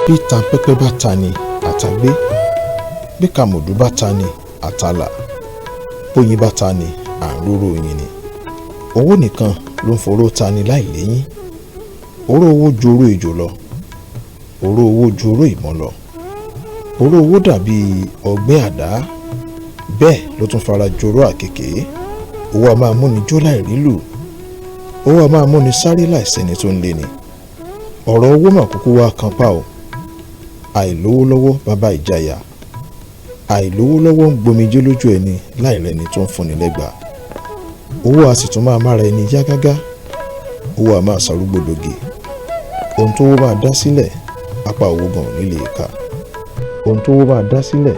bí tanpẹ́pẹ́ bá ta ni àtagbé, bí kàmùdù bá ta ni àtàlà, bóyin bá ta ni àróró oyin ni. Owó nìkan ló ń foró ta ni láì léyìn. Oró owó ju oró ejò lọ, oró owó ju oró ìmọ̀ lọ. Oró owó dàbí ọgbẹ́ àdá, bẹ́ẹ̀ ló tún fara joró àkekèé. Owó a máa múni jó láì rílù, owó a máa múni sáré láìsẹ́ni tó ń lé ni. Ọ̀rọ̀ owó mà kúkú wá kan pa o. Àìlówó lọ́wọ́ bàbá ìjayà, àìlówó lọ́wọ́ ń gbomijé lójú ẹni láìrẹ́ni tó ń fúnni lẹ́gbàá. Owó a sì tún máa mára ẹni yá gágá, owó a máa ṣàrúgbó dògè. Ohun tó wó máa dá sílẹ̀, apá owó gan ò ní lè kà. Ohun tó wó máa dá sílẹ̀,